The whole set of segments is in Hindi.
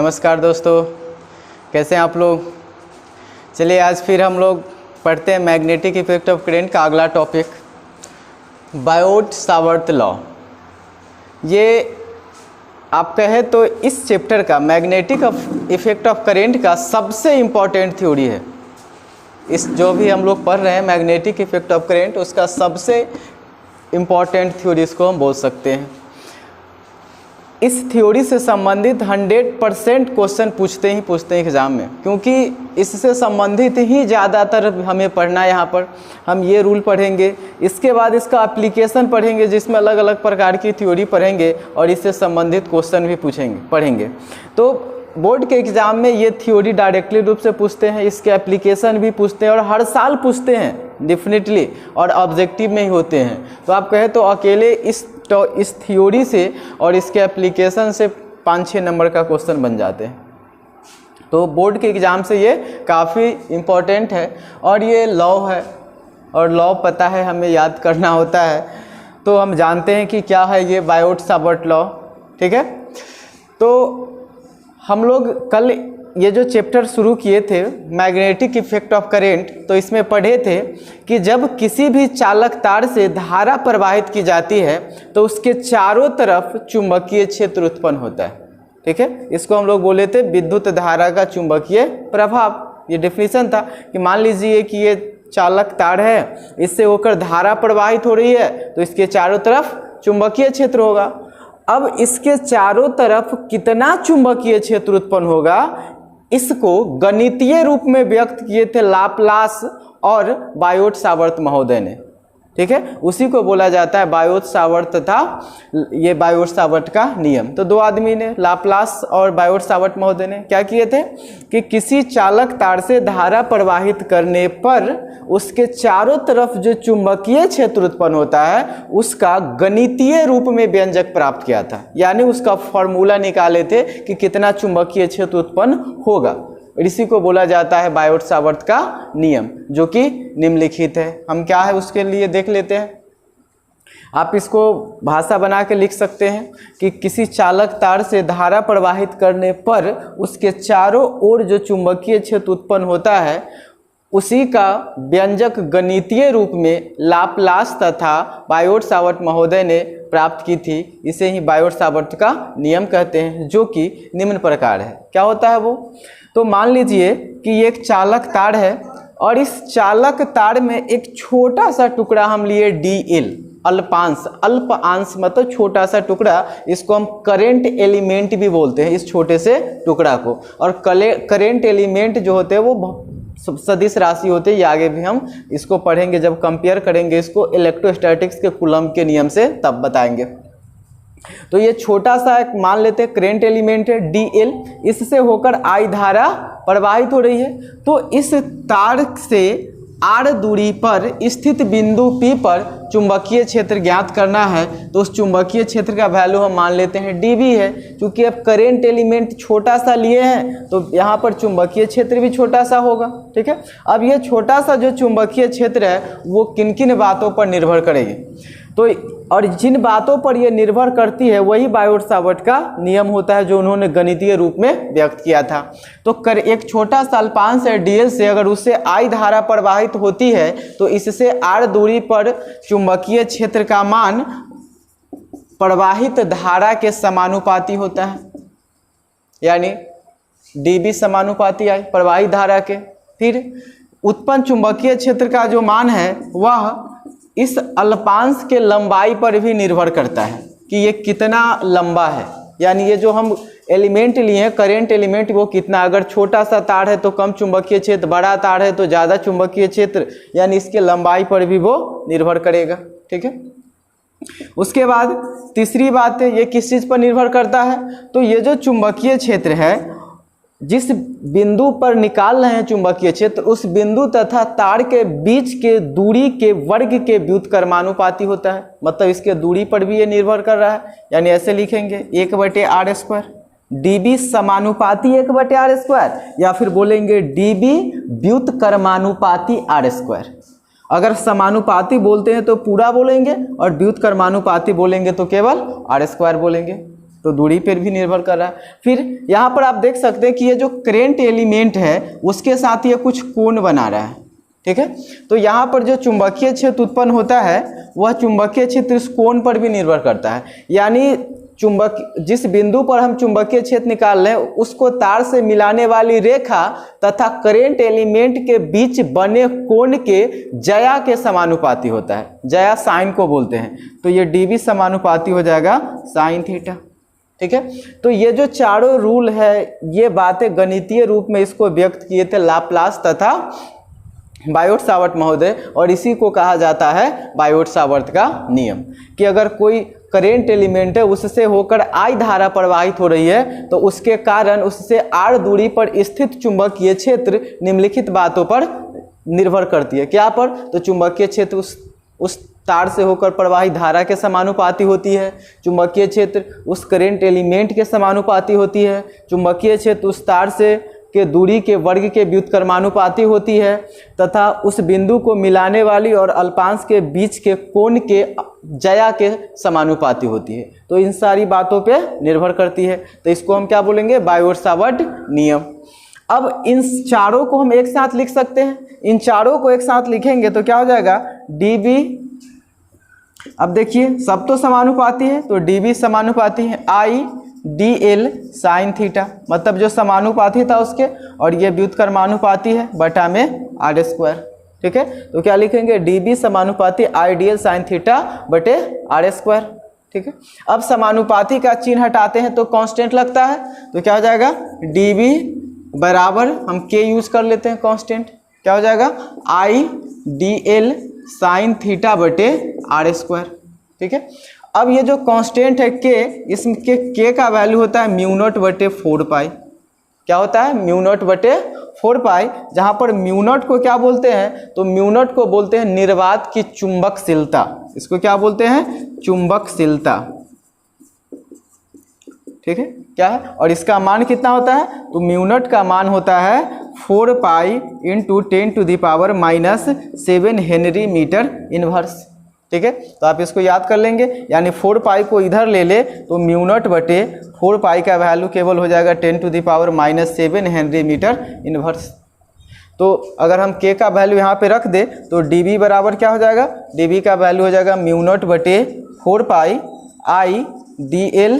नमस्कार दोस्तों, कैसे हैं आप लोग। चलिए आज फिर हम लोग पढ़ते हैं मैग्नेटिक इफेक्ट ऑफ करंट का अगला टॉपिक, बायोट-सावर्त लॉ। ये आप कहें तो इस चैप्टर का मैग्नेटिक इफेक्ट ऑफ करंट का सबसे इम्पॉर्टेंट थ्योरी है। इस जो भी हम लोग पढ़ रहे हैं मैग्नेटिक इफेक्ट ऑफ करंट, उसका सबसे इम्पॉर्टेंट थ्योरी इसको हम बोल सकते हैं। इस थ्योरी से संबंधित 100% क्वेश्चन पूछते हैं एग्ज़ाम में, क्योंकि इससे संबंधित ही ज़्यादातर हमें पढ़ना है। यहाँ पर हम ये रूल पढ़ेंगे, इसके बाद इसका एप्लीकेशन पढ़ेंगे जिसमें अलग अलग प्रकार की थ्योरी पढ़ेंगे और इससे संबंधित क्वेश्चन भी पढ़ेंगे। तो बोर्ड के एग्ज़ाम में ये थ्योरी डायरेक्टली रूप से पूछते हैं, इसके एप्लीकेशन भी पूछते हैं और हर साल पूछते हैं डेफिनेटली, और ऑब्जेक्टिव में ही होते हैं। तो आप कहें तो अकेले इस थ्योरी से और इसके एप्लीकेशन से 5-6 नंबर का क्वेश्चन बन जाते हैं। तो बोर्ड के एग्ज़ाम से ये काफ़ी इम्पोर्टेंट है और ये लॉ है, और लॉ पता है हमें याद करना होता है। तो हम जानते हैं कि क्या है ये बायोट-सावर्त लॉ, ठीक है। तो हम लोग कल ये जो चैप्टर शुरू किए थे मैग्नेटिक इफेक्ट ऑफ करंट, तो इसमें पढ़े थे कि जब किसी भी चालक तार से धारा प्रवाहित की जाती है तो उसके चारों तरफ चुंबकीय क्षेत्र उत्पन्न होता है, ठीक है। इसको हम लोग बोले थे विद्युत धारा का चुंबकीय प्रभाव। ये डेफिनेशन था कि मान लीजिए कि ये चालक तार है, इससे होकर धारा प्रवाहित हो रही है तो इसके चारों तरफ चुंबकीय क्षेत्र होगा। अब इसके चारों तरफ कितना चुंबकीय क्षेत्र उत्पन्न होगा, इसको गणितीय रूप में व्यक्त किए थे लाप्लास और बायोट-सावर्त महोदय ने, ठीक है। उसी को बोला जाता है बायोट-सावर्त तथा ये बायोट-सावर्त का नियम। तो दो आदमी ने, लाप्लास और बायोट-सावर्त महोदय ने क्या किए थे कि किसी चालक तार से धारा प्रवाहित करने पर उसके चारों तरफ जो चुंबकीय क्षेत्र उत्पन्न होता है उसका गणितीय रूप में व्यंजक प्राप्त किया था, यानी उसका फॉर्मूला निकाले थे कि कितना चुंबकीय क्षेत्र उत्पन्न होगा। इसी को बोला जाता है बायोट-सावर्त का नियम, जो कि निम्नलिखित है। हम क्या है उसके लिए देख लेते हैं। आप इसको भाषा बना के लिख सकते हैं कि किसी चालक तार से धारा प्रवाहित करने पर उसके चारों ओर जो चुंबकीय क्षेत्र उत्पन्न होता है उसी का व्यंजक गणितीय रूप में लाप्लास तथा बायोट-सावर्त महोदय ने प्राप्त की थी। इसे ही बायोट-सावर्त का नियम कहते हैं, जो कि निम्न प्रकार है। क्या होता है वो, तो मान लीजिए कि ये एक चालक तार है और इस चालक तार में एक छोटा सा टुकड़ा हम लिए DL, अल्प अंश मतलब छोटा सा टुकड़ा, इसको हम करंट एलिमेंट भी बोलते हैं इस छोटे से टुकड़ा को। और करंट एलिमेंट जो होते हैं वो सदिश राशि होते हैं, ये आगे भी हम इसको पढ़ेंगे जब कंपेयर करेंगे इसको इलेक्ट्रोस्टैटिक्स के कूलम्ब के नियम से, तब बताएंगे। तो ये छोटा सा एक मान लेते हैं करंट एलिमेंट है DL, इससे होकर I धारा प्रवाहित हो रही है। तो इस तार से R दूरी पर स्थित बिंदु P पर चुंबकीय क्षेत्र ज्ञात करना है। तो उस चुंबकीय क्षेत्र का वैल्यू हम मान लेते हैं dB है, क्योंकि अब करंट एलिमेंट छोटा सा लिए हैं तो यहाँ पर चुंबकीय क्षेत्र भी छोटा सा होगा, ठीक है। अब ये छोटा सा जो चुंबकीय क्षेत्र है वो किन किन बातों पर निर्भर करेगी, तो और जिन बातों पर ये निर्भर करती है वही बायोट-सावर्त का नियम होता है, जो उन्होंने गणितीय रूप में व्यक्त किया था। तो एक छोटा सा अल्पांश है DL से अगर उससे I धारा प्रवाहित होती है तो इससे R दूरी पर चुंबकीय क्षेत्र का मान प्रवाहित धारा के समानुपाती होता है, यानी dB समानुपाती I प्रवाहित धारा के। फिर उत्पन्न चुंबकीय क्षेत्र का जो मान है वह इस अल्पांश के लंबाई पर भी निर्भर करता है कि ये कितना लंबा है, यानी ये जो हम एलिमेंट लिए हैं करंट एलिमेंट वो कितना, अगर छोटा सा तार है तो कम चुंबकीय क्षेत्र, बड़ा तार है तो ज़्यादा चुंबकीय क्षेत्र, यानी इसके लंबाई पर भी वो निर्भर करेगा, ठीक है। उसके बाद तीसरी बात है, ये किस चीज़ पर निर्भर करता है, तो ये जो चुंबकीय क्षेत्र है जिस बिंदु पर निकाल रहे हैं चुंबकीय क्षेत्र, उस बिंदु तथा तार के बीच के दूरी के वर्ग के व्युत्क्रमानुपाती होता है। मतलब इसके दूरी पर भी ये निर्भर कर रहा है, यानी ऐसे लिखेंगे 1/r², dB समानुपाती 1/r², या फिर बोलेंगे dB व्युत्क्रमानुपाती r²। अगर समानुपाती बोलते हैं तो पूरा बोलेंगे और व्युत्क्रमानुपाती बोलेंगे तो केवल r² बोलेंगे। तो दूरी पर भी निर्भर कर रहा है। फिर यहाँ पर आप देख सकते हैं कि ये जो करेंट एलिमेंट है उसके साथ ये कुछ कोण बना रहा है, ठीक है। तो यहाँ पर जो चुंबकीय क्षेत्र उत्पन्न होता है वह चुंबकीय क्षेत्र इस कोण पर भी निर्भर करता है। यानी जिस बिंदु पर हम चुंबकीय क्षेत्र निकाल रहे हैं उसको तार से मिलाने वाली रेखा तथा करेंट एलिमेंट के बीच बने कोण के ज्या के समानुपाती होता है। ज्या साइन को बोलते हैं, तो ये dv समानुपाती हो जाएगा साइन थीटा, ठीक है। तो ये जो चारों रूल है ये बातें गणितीय रूप में इसको व्यक्त किए थे लाप्लास तथा बायोट-सावर्त महोदय, और इसी को कहा जाता है बायोट-सावर्त का नियम कि अगर कोई करेंट एलिमेंट है उससे होकर I धारा प्रवाहित हो रही है तो उसके कारण उससे r दूरी पर स्थित चुंबकीय क्षेत्र निम्नलिखित बातों पर निर्भर करती है। क्या पर? तो चुंबकीय क्षेत्र उस तार से होकर प्रवाहित धारा के समानुपाती होती है, चुंबकीय क्षेत्र उस करेंट एलिमेंट के समानुपाती होती है, चुंबकीय क्षेत्र उस तार से के दूरी के वर्ग के व्युत्क्रमानुपाती होती है तथा उस बिंदु को मिलाने वाली और अल्पांश के बीच के कोण के ज्या के समानुपाती होती है। तो इन सारी बातों पे निर्भर करती है। तो इसको हम क्या बोलेंगे? बायोट-सावर्त नियम। अब इन चारों को हम एक साथ लिख सकते हैं। इन चारों को एक साथ लिखेंगे तो क्या हो जाएगा? dv, अब देखिए सब तो समानुपाती है तो dv समानुपाती है I dl साइन थीटा, मतलब जो समानुपाती था उसके, और ये व्युत्क्रमानुपाती है बटा में r स्क्वायर, ठीक है। तो क्या लिखेंगे? dv समानुपाती I dl साइन थीटा बटे r स्क्वायर, ठीक है। अब समानुपाती का चिन्ह हटाते हैं तो कांस्टेंट लगता है, तो क्या हो जाएगा? dv बराबर हम k यूज कर लेते हैं कांस्टेंट, क्या हो जाएगा? I dl साइन थीटा बटे r स्क्वायर, ठीक है। अब ये जो कांस्टेंट है k, इसमें k का वैल्यू होता है म्यू नॉट बटे 4 पाई। क्या होता है? म्यू नॉट बटे 4 पाई, जहाँ पर म्यू नॉट को क्या बोलते हैं? तो म्यू नॉट को बोलते हैं निर्वात की चुंबकशीलता। इसको क्या बोलते हैं? चुंबकशीलता, ठीक है। क्या है? और इसका मान कितना होता है? तो म्यू नॉट का मान होता है 4 pi into 10⁻⁻7 henry metre inverse, ठीक है। तो आप इसको याद कर लेंगे, यानी 4 पाई को इधर ले ले तो म्यू नॉट बटे 4 पाई का वैल्यू केवल हो जाएगा 10⁻⁻7 हेनरी मीटर इनवर्स। तो अगर हम k का वैल्यू यहाँ पे रख दे तो dv बराबर क्या हो जाएगा? dv का वैल्यू हो जाएगा म्यू नॉट बटे 4 पाई I dl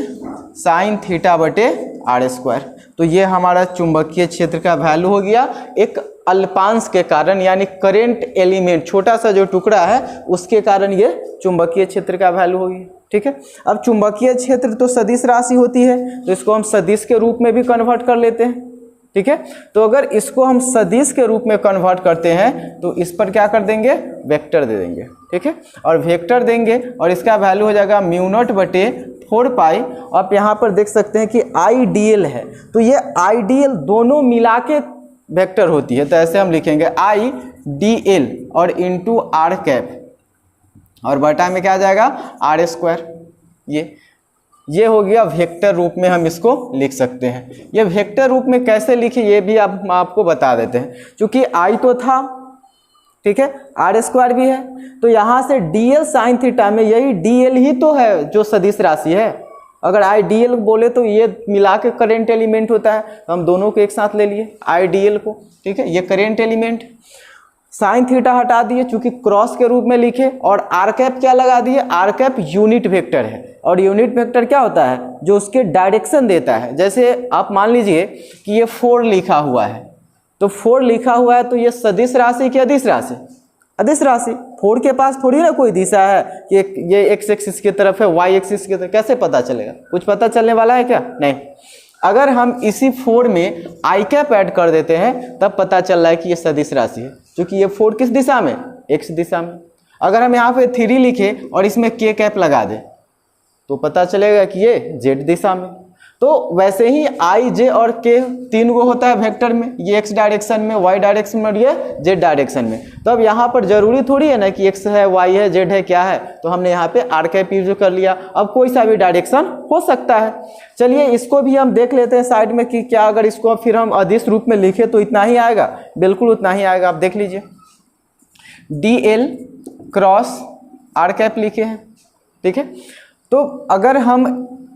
साइन थीटा बटे r स्क्वायर। तो ये हमारा चुंबकीय क्षेत्र का वैल्यू हो गया एक अल्पांश के कारण, यानी करेंट एलिमेंट छोटा सा जो टुकड़ा है उसके कारण ये चुंबकीय क्षेत्र का वैल्यू होगी, ठीक है। अब चुंबकीय क्षेत्र तो सदिश राशि होती है तो इसको हम सदिश के रूप में भी कन्वर्ट कर लेते हैं, ठीक है। तो अगर इसको हम सदिश के रूप में कन्वर्ट करते हैं तो इस पर क्या कर देंगे? वेक्टर दे देंगे, ठीक है। और वेक्टर देंगे और इसका वैल्यू हो जाएगा म्यू नॉट बटे 4 पाई। आप यहाँ पर देख सकते हैं कि आई dl है, तो ये आई dl दोनों मिला के वेक्टर होती है, तो ऐसे हम लिखेंगे आई dl और इंटू r कैप और बटा में क्या आ जाएगा? r square. ये हो गया वेक्टर रूप में हम इसको लिख सकते हैं। ये वेक्टर रूप में कैसे लिखे ये भी आपको बता देते हैं। क्योंकि I तो था, ठीक है, r स्क्वायर भी है, तो यहाँ से dl साइन थीटा में यही dl ही तो है जो सदिश राशि है। अगर I dl बोले तो ये मिला के करेंट एलिमेंट होता है, तो हम दोनों को एक साथ ले लिए I dl को, ठीक है। ये करेंट एलिमेंट, साइन थीटा हटा दिए चूंकि क्रॉस के रूप में लिखे, और आर कैप क्या लगा दिए? आर कैप यूनिट वेक्टर है, और यूनिट वेक्टर क्या होता है? जो उसके डायरेक्शन देता है। जैसे आप मान लीजिए कि ये 4 लिखा हुआ है, तो 4 लिखा हुआ है तो ये सदिश राशि की अदिश राशि? अदिश राशि। 4 के पास थोड़ी ना कोई दिशा है कि ये एक्स एक्सिस की तरफ है, वाई एक्सिस की तरफ, कैसे पता चलेगा? कुछ पता चलने वाला है क्या? नहीं। अगर हम इसी 4 में आई कैप ऐड कर देते हैं तब पता चल रहा है कि ये सदिश राशि है, क्योंकि ये 4 किस दिशा में? एक्स दिशा में। अगर हम यहाँ पे 3 लिखे और इसमें के कैप लगा दें तो पता चलेगा कि ये जेड दिशा में। तो वैसे ही आई, जे और के 3 गो होता है वेक्टर में, ये एक्स डायरेक्शन में, वाई डायरेक्शन में और ये जेड डायरेक्शन में। तो अब यहाँ पर जरूरी थोड़ी है ना कि एक्स है, वाई है, जेड है, क्या है, तो हमने यहाँ पे आर कैप यूज कर लिया। अब कोई सा भी डायरेक्शन हो सकता है। चलिए इसको भी हम देख लेते हैं साइड में कि क्या अगर इसको फिर हम अदिश रूप में लिखे तो इतना ही आएगा? बिल्कुल उतना ही आएगा। आप देख लीजिए, dl क्रॉस आर कैप लिखे हैं, ठीक है। तो अगर हम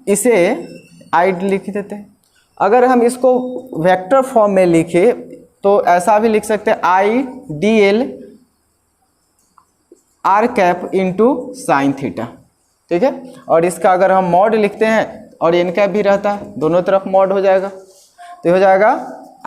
इसे आई लिख देते हैं। अगर हम इसको वेक्टर फॉर्म में लिखे तो ऐसा भी लिख सकते हैं आई D L R cap into sine theta, ठीक है। और इसका अगर हम मॉड लिखते हैं और एन कैप भी रहता है, दोनों तरफ मॉड हो जाएगा, तो हो जाएगा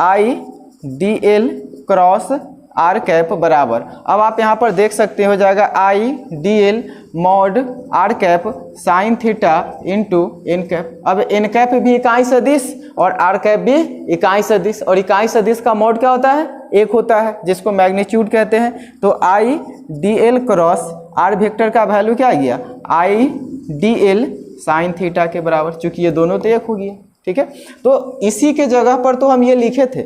I D L cross R cap बराबर, अब आप यहाँ पर देख सकते हो जाएगा I D L mod R cap sine theta into N cap. अब एन कैप भी इकाई सदिश और आर कैप भी इकाई सदिश, और इकाई सदिश का मॉड क्या होता है? एक होता है, जिसको मैग्नीट्यूड कहते हैं। तो I D L cross R vector का वैल्यू क्या आ गया? I D L sine theta के बराबर, चूंकि ये दोनों तो एक हो गया, ठीक है। तो इसी के जगह पर तो हम ये लिखे थे,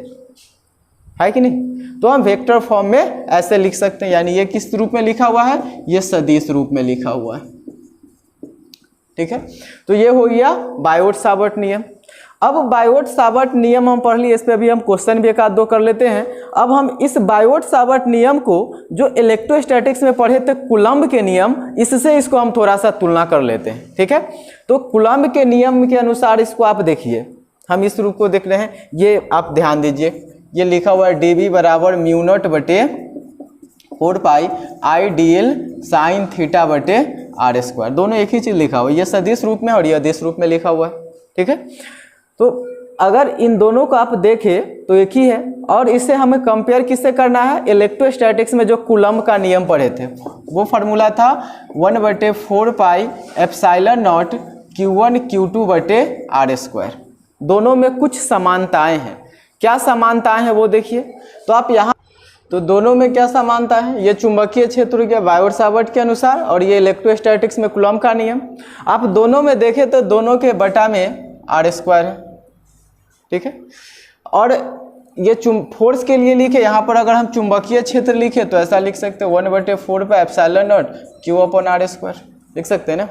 है कि नहीं? तो हम वेक्टर फॉर्म में ऐसे लिख सकते हैं, यानी ये किस रूप में लिखा हुआ है? ये सदिश रूप में लिखा हुआ है, ठीक है। तो ये हो गया बायोट-सावर्ट नियम। अब बायोट-सावर्ट नियम हम पढ़ लिए, इस पे अभी हम क्वेश्चन भी एक आध दो कर लेते हैं। अब हम इस बायोट-सावर्ट नियम को जो इलेक्ट्रोस्टैटिक्स में पढ़े थे कूलम्ब के नियम, इससे इसको हम थोड़ा सा तुलना कर लेते हैं, ठीक है। तो कूलम्ब के नियम के अनुसार इसको आप देखिए, हम इस रूप को देख रहे हैं, ये आप ध्यान दीजिए, ये लिखा हुआ है dv बराबर म्यू नॉट बटे 4 pi I D L sine theta बटे आर स्क्वायर, दोनों एक ही चीज़ लिखा हुआ है, ये सदिश रूप में और ये अदिश रूप में लिखा हुआ है, ठीक है। तो अगर इन दोनों को आप देखें तो एक ही है, और इसे हमें कंपेयर किससे करना है? इलेक्ट्रोस्टैटिक्स में जो कूलम्ब का नियम पढ़े थे, वो फार्मूला था 1/4 pi epsilon not Q1 Q2 बटे आर स्क्वायर। दोनों में कुछ समानताएं हैं, क्या समानताएं हैं वो देखिए। तो आप यहाँ, तो दोनों में क्या समानता है? ये चुंबकीय क्षेत्र के बायोट-सावर्ट के अनुसार और ये इलेक्ट्रोस्टैटिक्स में कूलम्ब का नियम। आप दोनों में देखें तो दोनों के बटा में आर स्क्वायर है, ठीक है। और ये फोर्स के लिए लिखे, यहाँ पर अगर हम चुंबकीय क्षेत्र लिखे तो ऐसा लिख सकते हैं 1/4 पे epsilon naught Q upon R square, लिख सकते हैं ना।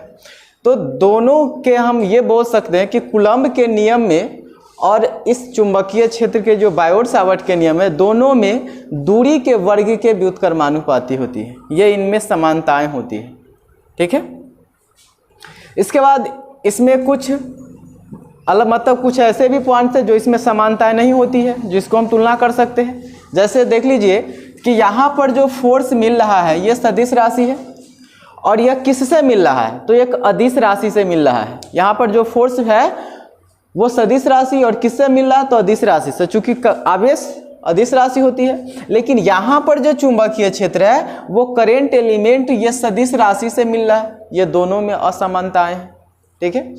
तो दोनों के हम ये बोल सकते हैं कि कूलम्ब के नियम में और इस चुंबकीय क्षेत्र के जो बायोट-सावर्ट के नियम है, दोनों में दूरी के वर्ग के व्युत्क्रमानुपाती होती है, ये इनमें समानताएं होती है, ठीक है। इसके बाद इसमें कुछ अलग, मतलब कुछ ऐसे भी पॉइंट्स हैं जो इसमें समानताएं नहीं होती है, जिसको हम तुलना कर सकते हैं। जैसे देख लीजिए कि यहाँ पर जो फोर्स मिल रहा है ये सदिश राशि है, और यह किससे मिल रहा है? तो एक अदिश राशि से मिल रहा है। यहाँ पर जो फोर्स है वो सदिश राशि, और किससे मिल रहा है? तो अदिश राशि से, चूंकि आवेश अदिश राशि होती है। लेकिन यहाँ पर जो चुंबकीय क्षेत्र है वो करेंट एलिमेंट ये सदिश राशि से मिल रहा है, ये दोनों में असमानताएं हैं, ठीक है।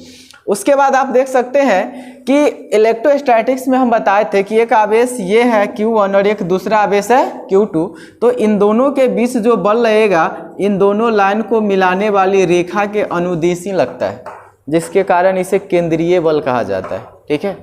उसके बाद आप देख सकते हैं कि इलेक्ट्रोस्टैटिक्स में हम बताए थे कि एक आवेश ये है Q1 और एक दूसरा आवेश है Q2, तो इन दोनों के बीच जो बल रहेगा इन दोनों लाइन को मिलाने वाली रेखा के अनुदिशी लगता है, जिसके कारण इसे केंद्रीय बल कहा जाता है, ठीक है।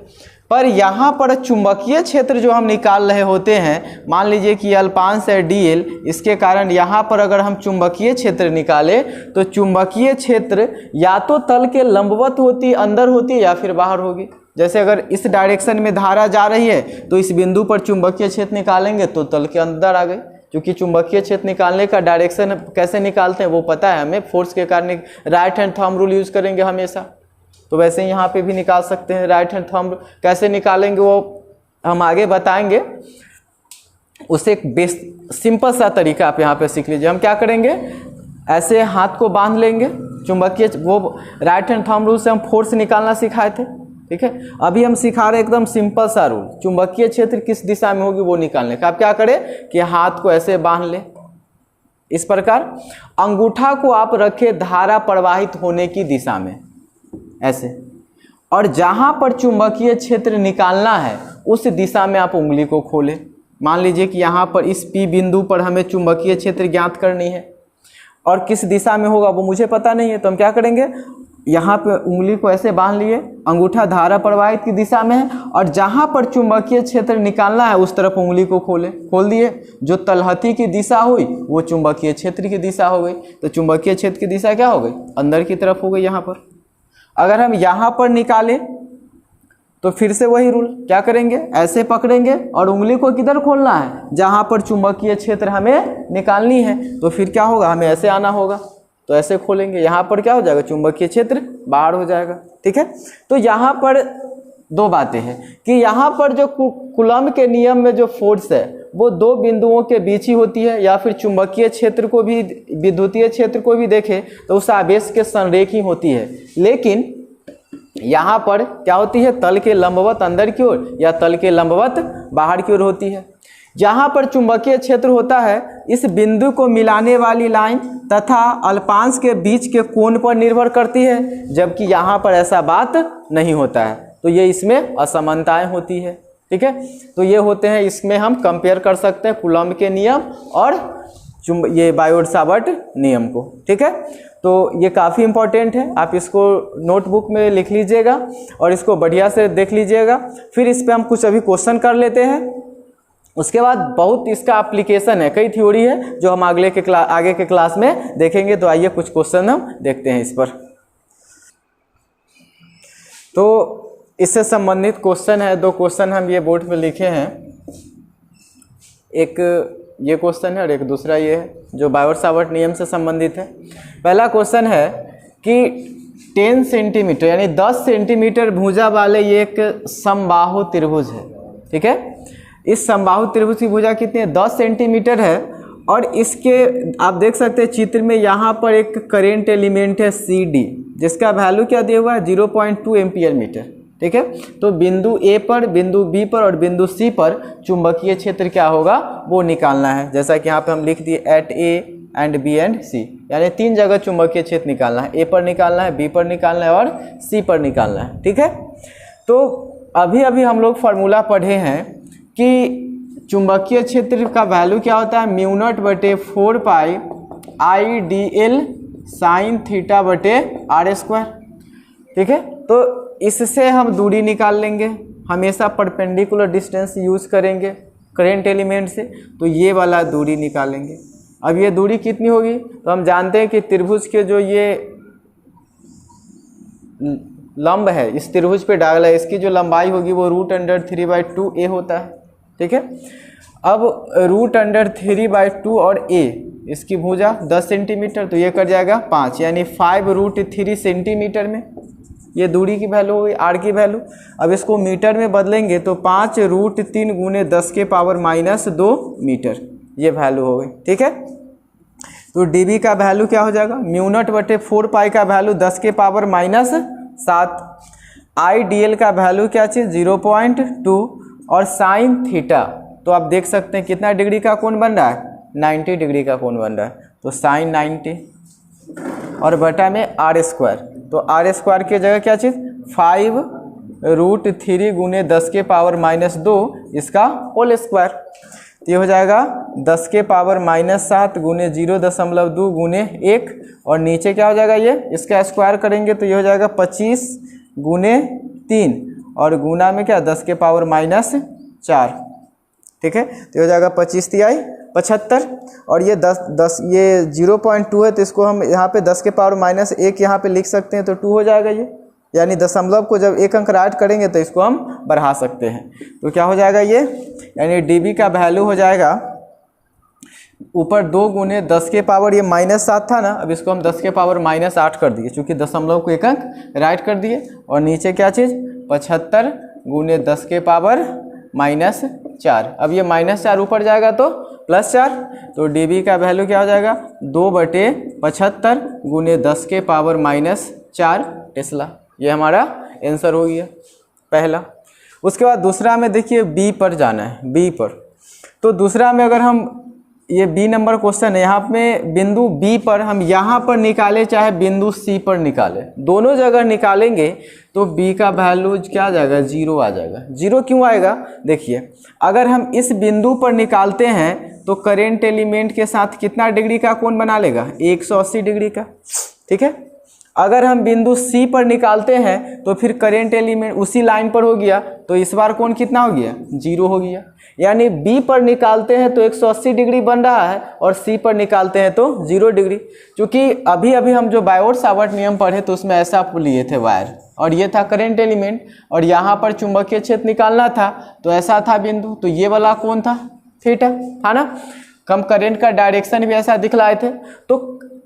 पर यहाँ पर चुंबकीय क्षेत्र जो हम निकाल रहे होते हैं, मान लीजिए कि अल्पांश है dl, इसके कारण यहाँ पर अगर हम चुंबकीय क्षेत्र निकालें तो चुंबकीय क्षेत्र या तो तल के लंबवत होती, अंदर होती, या फिर बाहर होगी। जैसे अगर इस डायरेक्शन में धारा जा रही है तो इस बिंदु पर चुंबकीय क्षेत्र निकालेंगे तो तल के अंदर आ गई, क्योंकि चुंबकीय क्षेत्र निकालने का डायरेक्शन कैसे निकालते हैं वो पता है हमें, फोर्स के कारण right hand thumb rule use करेंगे हमेशा। तो वैसे ही यहाँ पे भी निकाल सकते हैं, राइट हैंड थंब कैसे निकालेंगे वो हम आगे बताएंगे। उसे एक सिंपल सा तरीका आप यहाँ पे सीख लीजिए। हम क्या करेंगे, ऐसे हाथ को बांध लेंगे, चुंबकीय वो राइट हैंड थंब रूल से हम फोर्स निकालना सिखाए थे, ठीक है। अभी हम सिखा रहे एकदम सिंपल सा रूल, चुंबकीय क्षेत्र किस दिशा में होगी वो निकालने का। आप क्या करें कि हाथ को ऐसे बांध ले, इस प्रकार अंगूठा को आप रखे धारा प्रवाहित होने की दिशा में ऐसे, और जहां पर चुंबकीय क्षेत्र निकालना है उस दिशा में आप उंगली को खोलें। मान लीजिए कि यहाँ पर इस P बिंदु पर हमें चुंबकीय क्षेत्र ज्ञात करनी है और किस दिशा में होगा वो मुझे पता नहीं है, तो हम क्या करेंगे, यहाँ पे उंगली को ऐसे बांध लिए, अंगूठा धारा प्रवाहित की दिशा में है और जहाँ पर चुंबकीय क्षेत्र निकालना है उस तरफ उंगली को खोल दिए। जो तलहटी की दिशा हुई वो चुंबकीय क्षेत्र की दिशा हो गई, तो चुंबकीय क्षेत्र की दिशा क्या हो गई, अंदर की तरफ हो गई। यहाँ पर अगर हम यहाँ पर निकालें तो फिर से वही रूल, क्या करेंगे, ऐसे पकड़ेंगे और उंगली को किधर खोलना है, जहाँ पर चुंबकीय क्षेत्र हमें निकालनी है। तो फिर क्या होगा, हमें ऐसे आना होगा, तो ऐसे खोलेंगे, यहाँ पर क्या हो जाएगा, चुंबकीय क्षेत्र बाहर हो जाएगा। ठीक है, तो यहाँ पर दो बातें हैं कि यहाँ पर जो कूलम्ब के नियम में जो फोर्स है वो दो बिंदुओं के बीच ही होती है, या फिर चुंबकीय क्षेत्र को भी विद्युतीय क्षेत्र को भी देखें तो उस आवेश के संरेखी होती है, लेकिन यहाँ पर क्या होती है, तल के लंबवत अंदर की ओर या तल के लंबवत बाहर की ओर होती है। जहाँ पर चुंबकीय क्षेत्र होता है इस बिंदु को मिलाने वाली लाइन तथा अल्पांश के बीच के कोण पर निर्भर करती है, जबकि यहाँ पर ऐसा बात नहीं होता है, तो ये इसमें असमानताएं होती है। ठीक है, तो ये होते हैं, इसमें हम कंपेयर कर सकते हैं कूलम्ब के नियम और ये बायोट-सावर्ट नियम को। ठीक है, तो ये काफ़ी इंपॉर्टेंट है, आप इसको नोटबुक में लिख लीजिएगा और इसको बढ़िया से देख लीजिएगा। फिर इस पे हम कुछ अभी क्वेश्चन कर लेते हैं, उसके बाद बहुत इसका एप्लीकेशन है, कई थ्योरी है जो हम आगे के क्लास में देखेंगे। तो आइए कुछ क्वेश्चन हम देखते हैं इस पर। तो इससे संबंधित क्वेश्चन है, दो क्वेश्चन हम ये बोर्ड पे लिखे हैं, एक ये क्वेश्चन है और एक दूसरा ये है जो बायोट-सावर्ट नियम से संबंधित है। पहला क्वेश्चन है कि 10 सेंटीमीटर यानी 10 सेंटीमीटर भुजा वाले ये एक समबाहु त्रिभुज है। ठीक है, इस समबाहु त्रिभुज की भुजा कितनी है, 10 सेंटीमीटर है, और इसके आप देख सकते हैं चित्र में यहाँ पर एक करेंट एलिमेंट है CD, जिसका वैल्यू क्या दिया हुआ है, 0.2 एम्पियर मीटर। ठीक है, तो बिंदु A पर, बिंदु B पर और बिंदु C पर चुंबकीय क्षेत्र क्या होगा वो निकालना है। जैसा कि यहाँ पे हम लिख दिए at A and B and C, यानी 3 जगह चुंबकीय क्षेत्र निकालना है, A पर निकालना है, B पर निकालना है और C पर निकालना है। ठीक है, तो अभी अभी हम लोग फार्मूला पढ़े हैं कि चुंबकीय क्षेत्र का वैल्यू क्या होता है, μ0/4 पाई IDL साइन थीटा बटे r²। ठीक है, तो इससे हम दूरी निकाल लेंगे, हमेशा परपेंडिकुलर डिस्टेंस यूज करेंगे करेंट एलिमेंट से, तो ये वाला दूरी निकालेंगे। अब ये दूरी कितनी होगी, तो हम जानते हैं कि त्रिभुज के जो ये लंब है, इस त्रिभुज पे डायगोनल है, इसकी जो लंबाई होगी वो √√3/2a होता है। ठीक है, अब √3/2 और a इसकी भुजा 10 सेंटीमीटर, तो ये कर जाएगा 5, यानी 5√3 सेंटीमीटर में ये दूरी की वैल्यू हुई, r की वैल्यू। अब इसको मीटर में बदलेंगे तो 5√3 × 10⁻² मीटर ये वैल्यू हो गई। ठीक है, तो dB का वैल्यू क्या हो जाएगा, μ0/4 पाई का वैल्यू 10⁻⁷, IDL का वैल्यू क्या चीज़ 0.2 और साइन थीटा, तो आप देख सकते हैं कितना डिग्री का कोण बन रहा है, 90 डिग्री का कोण बन रहा है, तो साइन 90 और बटा में r², तो r² की जगह क्या चीज़ 5√3 × 10⁻² इसका होल स्क्वायर, तो ये हो जाएगा 10⁻⁷ × 0.2 × 1 और नीचे क्या हो जाएगा, ये इसका स्क्वायर करेंगे तो ये हो जाएगा 25 × 3 और गुना में क्या 10⁻⁴। ठीक है, तो हो जाएगा 25 तिहाई 75 और ये 10 ये 0.2 है, तो इसको हम यहाँ पे 10⁻⁻1 यहाँ पे लिख सकते हैं, तो 2 हो जाएगा ये, यानी दशमलव को जब एक अंक ऐड करेंगे तो इसको हम बढ़ा सकते हैं, तो क्या हो जाएगा ये, यानी dB का वैल्यू हो जाएगा ऊपर 2 × 10⁻, ये -7 था ना, अब इसको हम 10⁻⁸ कर दिए, चूँकि दशमलव को एक अंक राइट कर दिए, और नीचे क्या चीज़ 75 × 10⁻⁴। अब ये -4 ऊपर जाएगा तो +4, तो dB का वैल्यू क्या हो जाएगा 2/75 × 10⁻⁴ टेस्ला। ये हमारा आंसर हो गया पहला। उसके बाद दूसरा में देखिए B पर जाना है, B पर, तो दूसरा में अगर हम ये B नंबर क्वेश्चन है, यहाँ पे बिंदु B पर हम यहाँ पर निकाले चाहे बिंदु C पर निकाले, दोनों जगह निकालेंगे तो B का वैल्यू क्या आ जाएगा 0 आ जाएगा। 0 क्यों आएगा, देखिए अगर हम इस बिंदु पर निकालते हैं तो करेंट एलिमेंट के साथ कितना डिग्री का कोण बना लेगा 180 डिग्री का। ठीक है, अगर हम बिंदु C पर निकालते हैं तो फिर करेंट एलिमेंट उसी लाइन पर हो गया, तो इस बार कोण कितना हो गया 0 हो गया, यानी B पर निकालते हैं तो 180 डिग्री बन रहा है और C पर निकालते हैं तो 0 डिग्री। क्योंकि अभी अभी हम जो बायोट-सावर्ट नियम पढ़े तो उसमें ऐसा लिए थे वायर, और ये था करेंट एलिमेंट, और यहाँ पर चुंबकीय क्षेत्र निकालना था तो ऐसा था बिंदु, तो ये वाला कौन था थीटा था ना। हम करंट का डायरेक्शन भी ऐसा दिखलाए थे। तो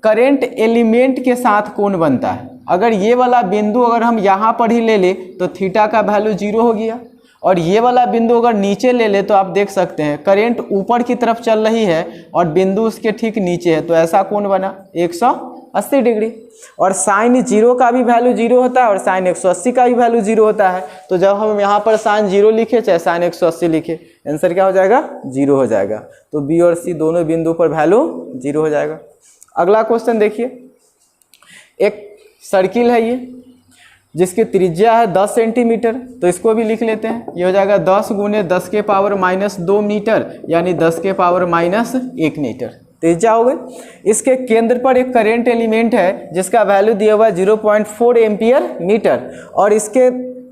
करंट एलिमेंट के साथ कौन बनता है, अगर ये वाला बिंदु अगर हम यहाँ पर ही ले ले तो थीटा का वैल्यू 0 हो गया, और ये वाला बिंदु अगर नीचे ले ले तो आप देख सकते हैं करंट ऊपर की तरफ चल रही है और बिंदु उसके ठीक नीचे है, तो ऐसा कोण बना 180 डिग्री। और साइन 0 का भी वैल्यू 0 होता है और साइन 180 का भी वैल्यू 0 होता है। तो जब हम यहाँ पर साइन 0 लिखे चाहे साइन 180 लिखे, आंसर क्या हो जाएगा 0 हो जाएगा। तो बी और सी दोनों बिंदु पर वैल्यू 0 हो जाएगा। अगला क्वेश्चन देखिए, एक सर्किल है ये जिसकी त्रिज्या है 10 सेंटीमीटर, तो इसको भी लिख लेते हैं। ये हो जाएगा 10 गुने 10 के पावर -2 मीटर, यानी 10 के पावर -1 मीटर त्रिज्या हो गई। इसके केंद्र पर एक करंट एलिमेंट है जिसका वैल्यू दिया हुआ है 0.4 एम्पियर मीटर, और इसके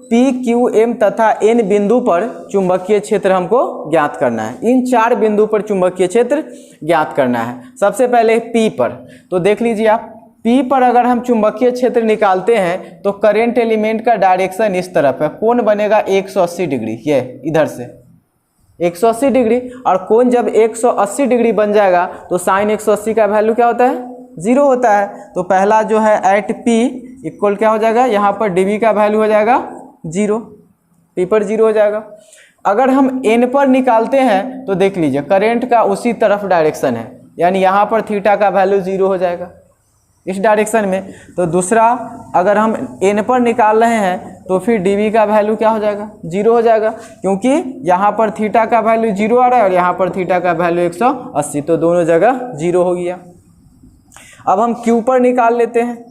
P, Q, M तथा N बिंदु पर चुंबकीय क्षेत्र हमको ज्ञात करना है। इन 4 बिंदु पर चुंबकीय क्षेत्र ज्ञात करना है। सबसे पहले P पर, तो देख लीजिए आप, P पर अगर हम चुंबकीय क्षेत्र निकालते हैं तो करंट एलिमेंट का डायरेक्शन इस तरफ है, कोण बनेगा 180 डिग्री, ये इधर से 180 डिग्री, और कोण जब 180 डिग्री बन जाएगा तो साइन 180 का वैल्यू क्या होता है 0 होता है। तो पहला जो है एट P इक्वल क्या हो जाएगा, यहाँ पर dB का वैल्यू हो जाएगा 0, P पर 0 हो जाएगा। अगर हम N पर निकालते हैं तो देख लीजिए करंट का उसी तरफ डायरेक्शन है, यानी यहाँ पर थीटा का वैल्यू 0 हो जाएगा इस डायरेक्शन में। तो दूसरा अगर हम N पर निकाल रहे हैं तो फिर dB का वैल्यू क्या हो जाएगा 0 हो जाएगा, क्योंकि यहाँ पर थीटा का वैल्यू 0 आ रहा है और यहाँ पर थीटा का वैल्यू 180, तो दोनों जगह 0 हो गया। अब हम Q पर निकाल लेते हैं,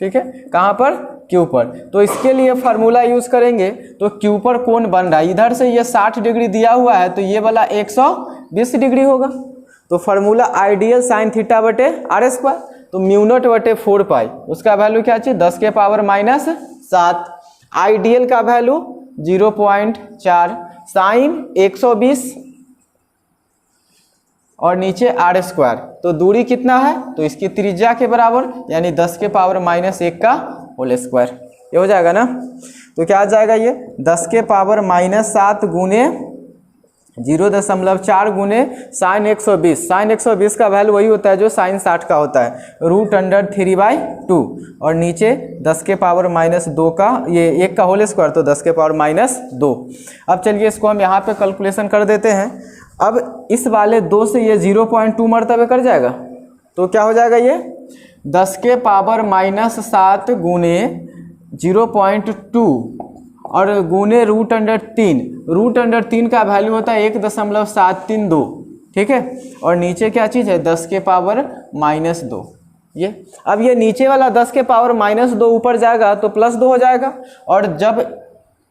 ठीक है, कहाँ पर Q पर। तो इसके लिए फार्मूला यूज़ करेंगे। तो Q पर कोण बन रहा है, इधर से ये 60 डिग्री दिया हुआ है तो ये वाला 120 डिग्री होगा। तो फार्मूला आइडियल साइन थीटा बटे आर स्क्वायर, तो म्यू0 बटे 4 पाई, उसका वैल्यू क्या चाहिए 10 के पावर -7, आइडियल का वैल्यू 0.4, साइन 120 और नीचे आर स्क्वायर, तो दूरी कितना है तो इसकी त्रिज्या के बराबर, यानी 10 के पावर -1 का होल स्क्वायर, ये हो जाएगा ना। तो क्या आ जाएगा ये 10 के पावर -7 गुने 0.4 गुने साइन 120, साइन 120 का वैल्यू वही होता है जो साइन 60 का होता है, √3/2, और नीचे 10 के पावर -2 का, ये 1 का होल स्क्वायर, तो 10 के पावर -2। अब चलिए इसको हम यहाँ पे कैलकुलेशन कर देते हैं। अब इस वाले 2 से ये 0.2 मरतबे कर जाएगा, तो क्या हो जाएगा ये 10 के पावर -7 गुने 0.2 और गुने √3 का वैल्यू होता है 1.732, ठीक है, और नीचे क्या चीज़ है 10 के पावर -2। ये अब ये नीचे वाला 10 के पावर -2 ऊपर जाएगा तो +2 हो जाएगा, और जब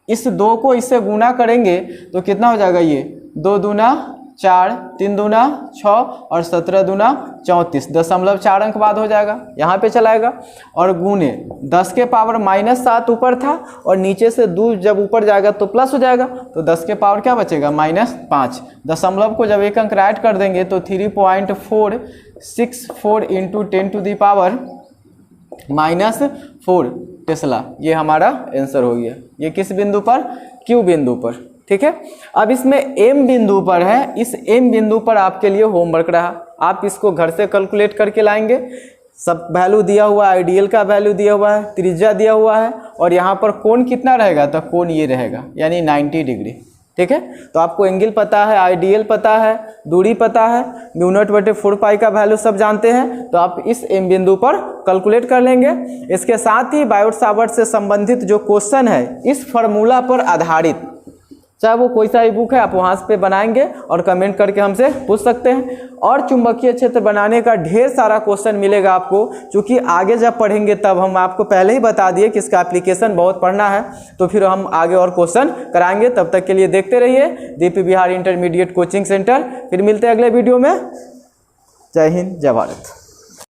इस 2 को इससे गुना करेंगे तो कितना हो जाएगा, ये 2 दूना 4, 3 दूना 6 और 17 दूना 34, 0.4 अंक बाद हो जाएगा, यहाँ पे चलाएगा। और गुने 10 के पावर -7 ऊपर था और नीचे से 2 जब ऊपर जाएगा तो प्लस हो जाएगा, तो 10 के पावर क्या बचेगा -5। दशमलव को जब एक अंक राइट कर देंगे तो 3.464 इंटू 10⁻⁻4 टेस्ला, ये हमारा आंसर हो गया। ये किस बिंदु पर, Q बिंदु पर, ठीक है। अब इसमें M बिंदु पर है, इस M बिंदु पर आपके लिए होमवर्क रहा, आप इसको घर से कैलकुलेट करके लाएंगे। सब वैल्यू दिया हुआ है, आइडियल का वैल्यू दिया हुआ है, त्रिज्या दिया हुआ है, और यहाँ पर कोण कितना रहेगा, तो कोण ये रहेगा यानी 90 डिग्री, ठीक है। तो आपको एंगल पता है, आइडियल पता है, दूरी पता है, म्यू0 बटे 4 पाई का वैल्यू सब जानते हैं, तो आप इस M बिंदु पर कैलकुलेट कर लेंगे। इसके साथ ही बायोट-सावर्ट से संबंधित जो क्वेश्चन है इस फार्मूला पर आधारित, चाहे वो कोई सा भी बुक है, आप वहाँ पे बनाएंगे और कमेंट करके हमसे पूछ सकते हैं। और चुंबकीय क्षेत्र बनाने का ढेर सारा क्वेश्चन मिलेगा आपको, क्योंकि आगे जब पढ़ेंगे तब हम आपको पहले ही बता दिए कि इसका एप्लीकेशन बहुत पढ़ना है, तो फिर हम आगे और क्वेश्चन कराएंगे। तब तक के लिए देखते रहिए DP Bihar intermediate coaching centre. फिर मिलते हैं अगले वीडियो में। जय हिंद, जय भारत।